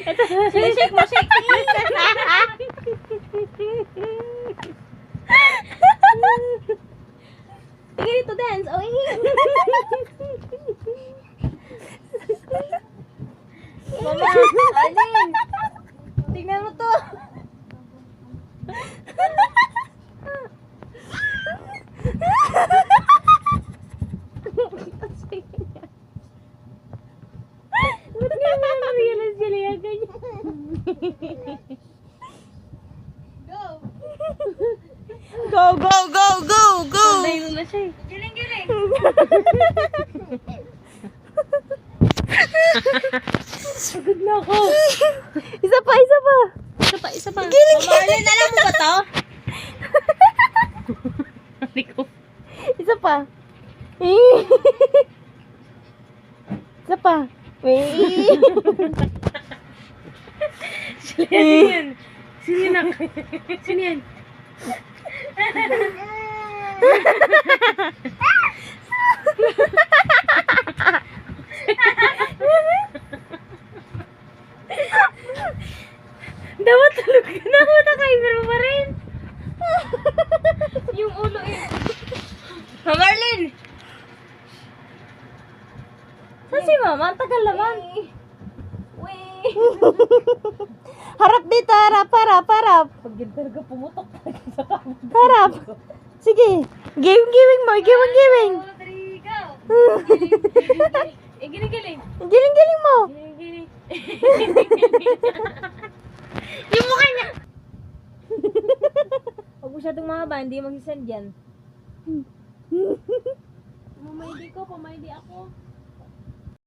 Shake mo, shake. Tingin ito dance. Oh, Mama, alin? Tingnan mo to. Ba't nga mo na-realize sila yan ganyan? Go, go, go, go, go! Sanday mo na siya eh. Giling-giling. Pagod na ako. Isa pa, isa pa! Isa pa, isa pa. Mama Arlene, alam mo ba to? Hindi ko. Isa pa. Isa pa. Sino yan? Sino yan? Sino yan? Dapat tulog ka na. Matakaimir mo pa rin. Yung ulo eh. Mama Arlene. Saan si Mama? Ang tagal naman. Harap dito, harap, harap, harap. Pag yun talaga pumutok talaga sa tama. Harap. Sige. Giving mo, giving. 2, 3, go. Eh, giling-giling. Giling mo. Giling-giling. Yung mukha niya. Huwag masyadong mahaba, hindi mag-send yan. Pumaydi ko, pumaydi ako.